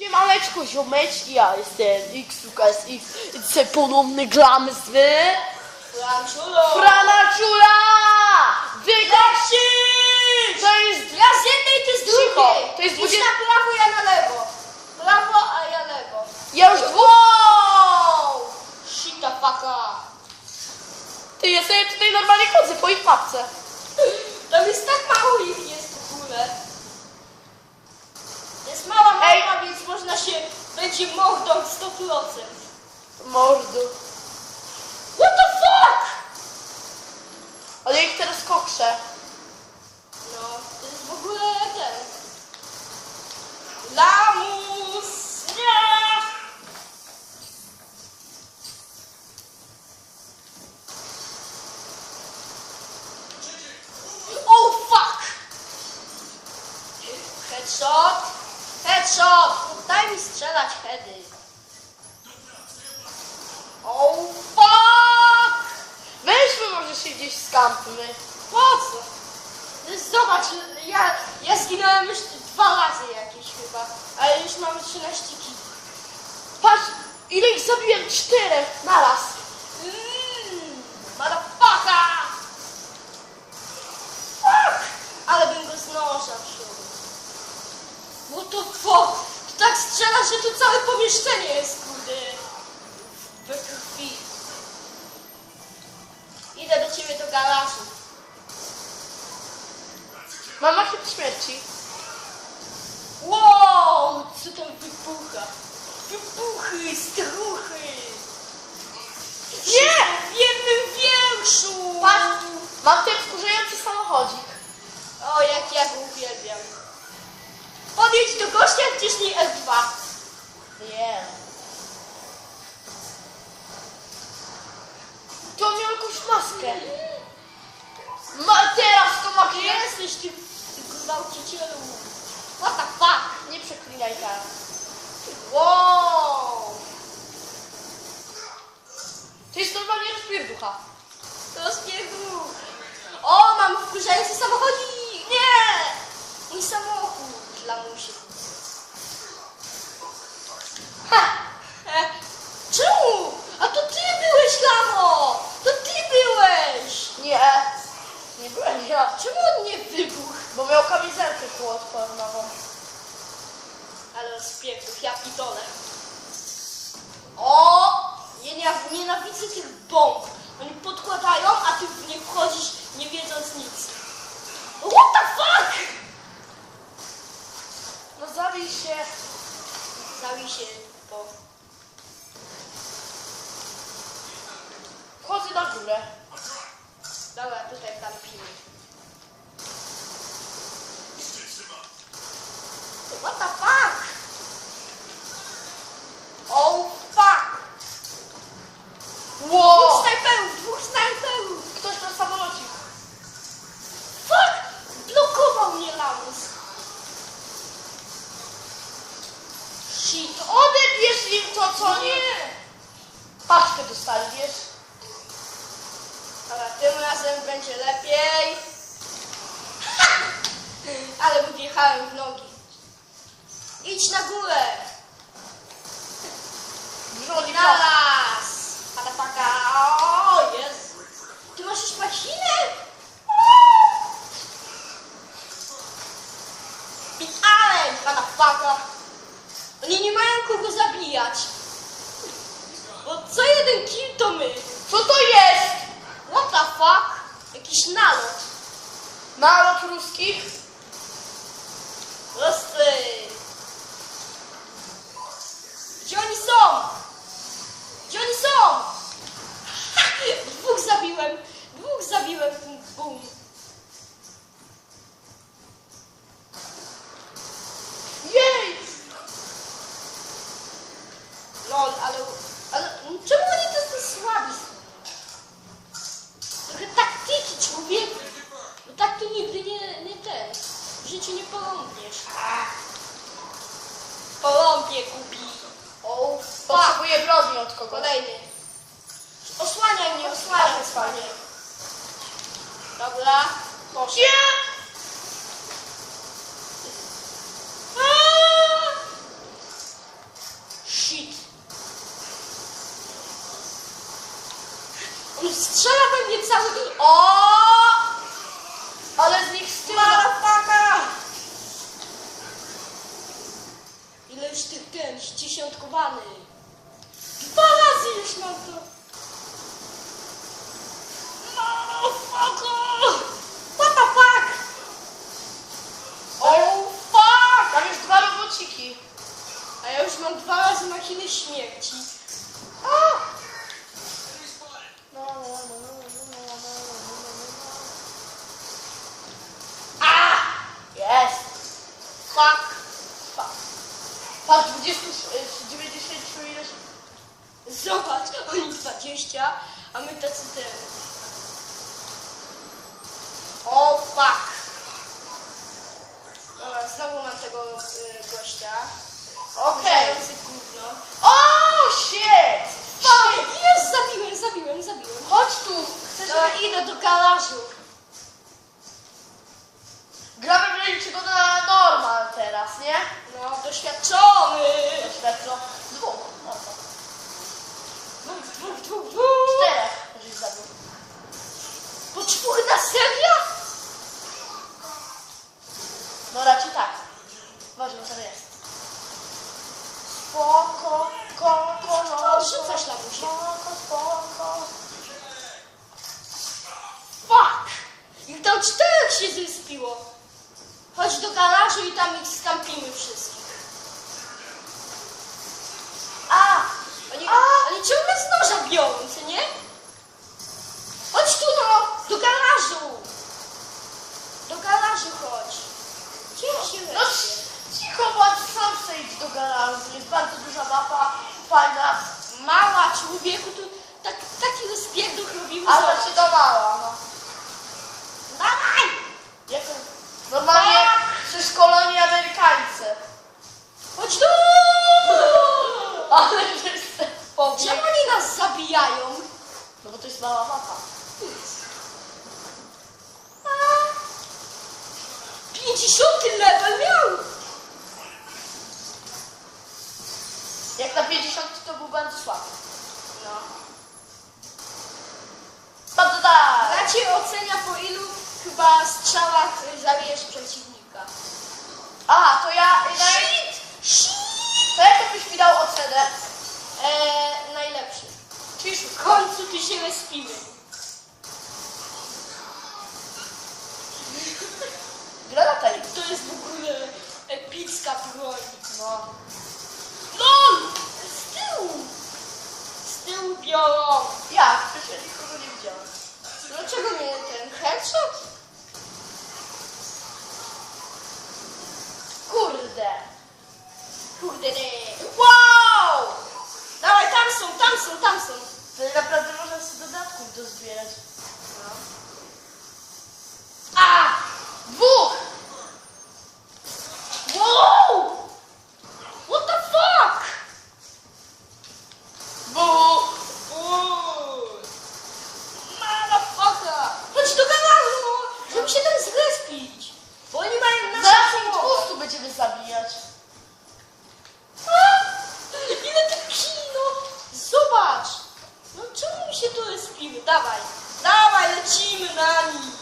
Siemaneczko ziomeczki, ja jestem XUKSX i dzisiaj ponowny glam z Franaczula! Wygaksisz! To jest... Ja z jednej, ty z drugiej! To jest Idź na prawo, ja na lewo. Prawo, a ja lewo. Ja już Wow! Shit the fucka. Ty, ja sobie tutaj normalnie chodzę po ich mapce. Tam jest tak mało ich jest w ogóle. Jest mała mapa, więc można się... Będzie mordąć 100%. Mordu. What the fuck? Ale ja ich teraz kokrzę. No, to jest w ogóle ten... Lamus! Nie! Oh fuck! Headshot! Headshot! Daj mi strzelać heady. Oh fuck! Weźmy może się gdzieś skampmy. Po co? Zobacz, ja zginąłem już 2 razy jakieś chyba, ale już mamy 13 kili. Patrz, ile ich zabiłem? 4 naraz. Motherfucker! Fuck! Ale bym go z noża wziął. What the fuck? To tak strzela, że tu całe pomieszczenie jest, kurde. We krwi. Idę do ciebie do garażu. Mama chyba śmierci. Wow! Co tam wybucha? Wybuchy, struchy! Nie! W jednym wierszu! Patrz, mam ten wkurzający samochodzik. O, jak ja go uwielbiam. Podjedź do gościa, wciśnij F2. Nie. To miał jakąś maskę. Teraz to ma Gdzie jesteś, ty gwałcicielu? What the fuck? Nie przeklinaj teraz. Wow! To jest normalnie rozpierducha. To spiegu. O, mam wkurzający samochodzik! Nie! Mój samochód dla musi. Ha! Czemu? A to ty byłeś, Lamo! To ty byłeś! Nie. Nie byłem ja. Czemu on nie wybuchł? Bo miał kamizelkę kuloodpornową. Ale rozpierdów, ja pitole. O! Ja nienawidzę tych bomb. Oni podkładają, a ty w nie wchodzisz nie wiedząc nic. What the fuck? No zabij się. Zabij się, bo... Wchodzę na górę. Dobra, tutaj kampimy. What the fuck? Oh fuck! Wow! Dwóch snajperów! Ktoś na samolocik. Fuck! Blokował mnie Lamus. Shit. Odebierz im to, co nie. Nie! Paczkę dostali, wiesz? Dobra, tym razem będzie lepiej. Ale wjechałem w nogi. Idź na górę! Broni Na las! Patapaka! O, Jezu! Ty masz już machinę? Pitałem! Patapaka! Oni nie mają kogo zabijać. Bo co jeden kill to my. Co to jest? What the fuck? Jakiś nalot. Nalot ruskich? Prosty. Gdzie oni są? Gdzie oni są? Dwóch zabiłem, bum. Jej! Lol, ale czemu oni to są słabi? Trochę taktyki, człowieku. Bo tak to nigdy nie ten. W życiu nie porąbniesz. Porąbie, głupi. O, fuck. Potrzebuję broni od kogoś. Kolejny. Osłaniaj mnie, osłaniaj. Dobra, poszedł. Nie! strzela we mnie cały... O! Ale z nich styla. Motherfucker! Ile już tych ten, ściesiątkowany. 2 razy już mam to. Motherfucker! What the fuck? Oh fuck! Tam jest 2 robociki. A ja już mam 2 razy machinę śmierci. Jest. Fuck. Fuck. Fuck, 90 ileś. Zobacz, oni 20, a my tacy ten. O fuck. Dobra, znowu mam tego gościa. Okej. Zający gówno. O shit. Fuck! Jest! Zabiłem. Chodź tu. Chcesz... Dobra, idę do garażu. Gramy w niczego na normal teraz, nie? No, doświadczony! Doświadczo. 2. No to. Dwóch. 4. Żeś zabił. Poczwórna seria? No raczej tak. Uważaj, co to jest. Spoko, O, rzucasz lamusie. Spoko. Fuck! Ich tam 4 się zespiło. Chodź do garażu i tam ich skampimy wszystkich. Oni ciągle z noża biorą, co nie? Chodź tu no! Do garażu! Do garażu chodź. Gdzie się No leży? cicho, bądź sam chcę iść do garażu. Jest bardzo duża mapa, fajna. Mała człowieku, tu taki rozpierdol robimy. Ale zobacz. się dawała, no. Dawaj! Jak to? Normalnie przeszkoleni Amerykańcy. Chodź tu! Ale że jestem Czemu oni nas zabijają? No bo to jest mała mapa. 50 level miał! Jak na 50 to był bardzo słaby. No. Bardzo tak. Ja cię ocenia po ilu chyba strzałach zabijesz przeciwnika. A, to ja... Shit! To jak byś mi dał ocenę? Najlepszy. Ciszu. W końcu ty się respimy. Granataj. To jest w ogóle epicka broń. No. LOL! Z tyłu! Z tyłu biorą. Jak? Przecież ja nikogo nie widziałem. Dlaczego nie ten headshot? Kurde. Kurde nie. Wow! Dawaj, tam są. To naprawdę można z dodatków dozbierać. No. A! 2! Wow! What the fuck? Bu! Motherfucker! Chodź do garażu, no! Żeby się tam zrespić! Bo oni mają nas Zaraz ich samochód. 200 będziemy zabijać. Ile tych kino! Zobacz! No czemu mi się tu respimy? Dawaj! Dawaj, lecimy na nich!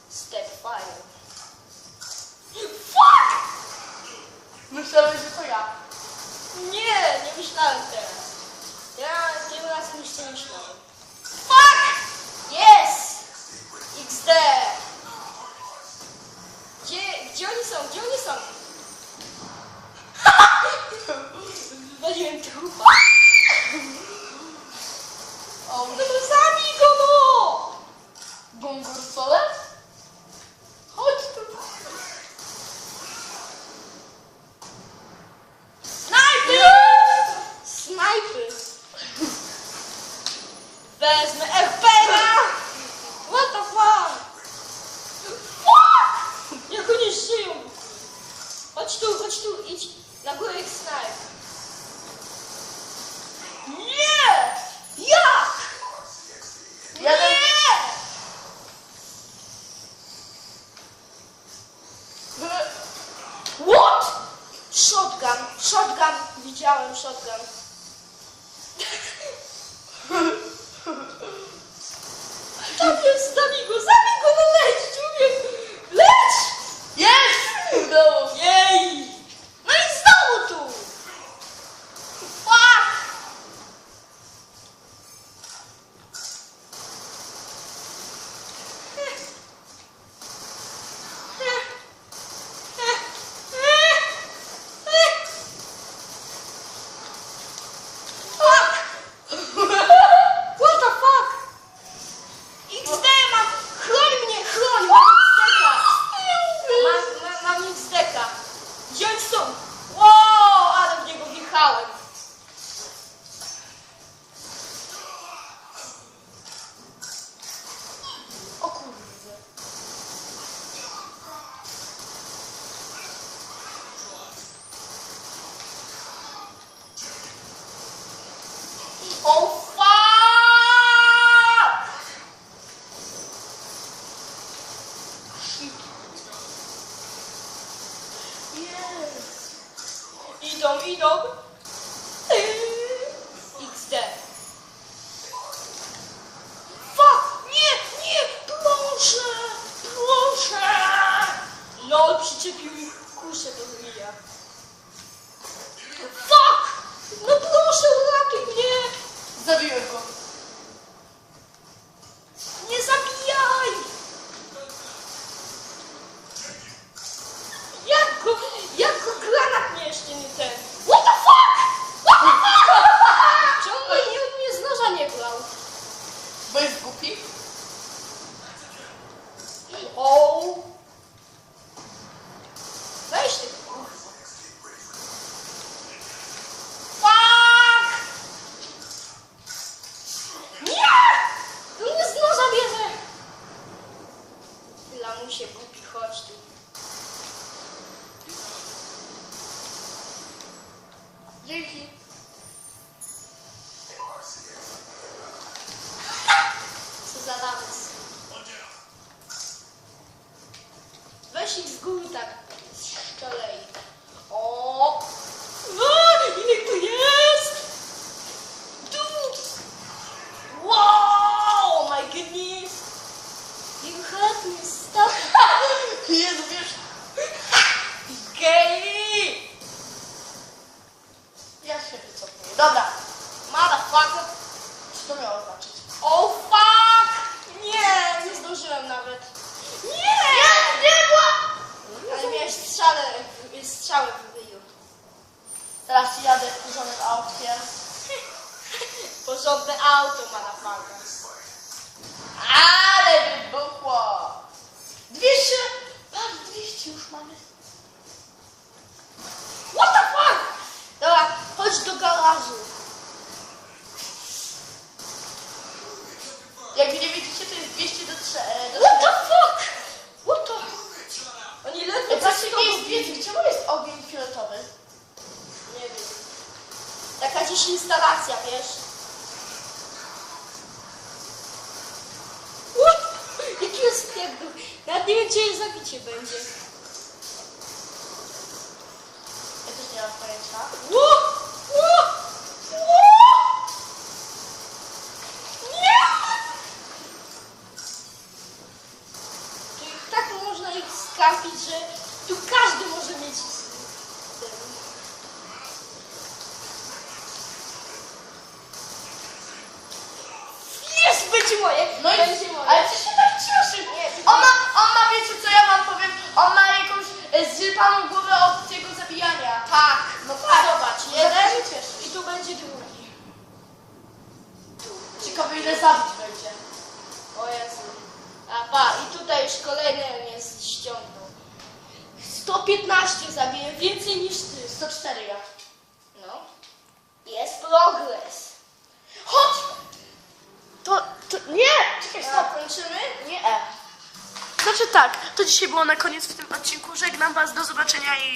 Step fire. Fuck! Myślałem, że to ja. Nie myślałem teraz. Ja tym razem już nie myślałem. Fuck! Yes! XD! Gdzie oni są? Wywaliłem trupa. O, No to zabij go, no! Gongurcole? Chodź tu. Snajpy! Snajpy! Wezmę FPN-a! What the fuck? Fuck! Jak oni żyją? Chodź tu, idź na górę ich snajp. Nie! Jak? Jeden... What? Shotgun. Widziałem shotgun. Tam jest, zabij go, no leć, człowiek! Leć! Jest! Udało się. Jej! No i znowu tu! Fuck! What the fuck? XD mam! Chroń mnie, chroń! Mam XD-ka. Wziąć stąd. Wow, ale w niego wjechałem. O kurde. Oh fuck! Shit. Jest. Idą. XD. Fuck! Nie! Proszę! LOL przyczepił mi kuszę do ryja. Fuck! No proszę, uratuj mnie! Zabiłem go. Nie zabijaj! Jak go granat nie jeszcze nie ten? What the fuck? Czemu mnie z noża nie brał? Bo jest głupi? O! Weź ty kurwa. Fuck! Nie! On mnie z noża bierze! Lamusie głupi, chodź tu. Dzięki. Co za lamus. Weź ich z góry tak z szalej. O! Ile tu jest? Tu! Wow! My goodness! You hurt me, stop! Jezu, wiesz, Gay! ja się wycofuję. Dobra, Motherfucker! co to miało znaczyć? Oh fuck! Nie zdążyłem nawet. Nie! Nie było! Ale miałeś strzały w ryju. Teraz jadę wkurzonym autkiem. Porządne auto, motherfucker. Ale wybuchło! 200! Patrz, 200 już mamy. What the fuck? Dobra, chodź do garażu. Jak nie widzicie, to jest 200 do 3. What the fuck? What the... Oni ledwo Patrzcie, coś nie jest wiedzy. Czemu jest ogień fioletowy? Nie wiem. Taka dziś instalacja, wiesz? What? Jaki jest pierdol? Nawet nie wiem, gdzie je zabicie będzie. Ja też nie mam pojęcia. Nie! Tu ich tak można ich skampić, że tu każdy może mieć ten. Jest, będzie moje! No i będzie moje. ale co się tak cieszy? Nie, On ma, wiecie co ja wam powiem? On ma jakąś zrypaną głowę od jego zabijania. Tak, No tak. zobacz, Zaraz jeden się cieszysz. i tu będzie drugi. Ciekawe ile zabić będzie. O Jezu. A pa, i tutaj już kolejny mnie ściągnął. 115 zabiję, więcej niż ty. 104 ja. No. Jest progres. Chodź! To nie! Czekaj, A, stop. kończymy? Nie. Znaczy tak, to dzisiaj było na koniec w tym odcinku. Żegnam was, do zobaczenia i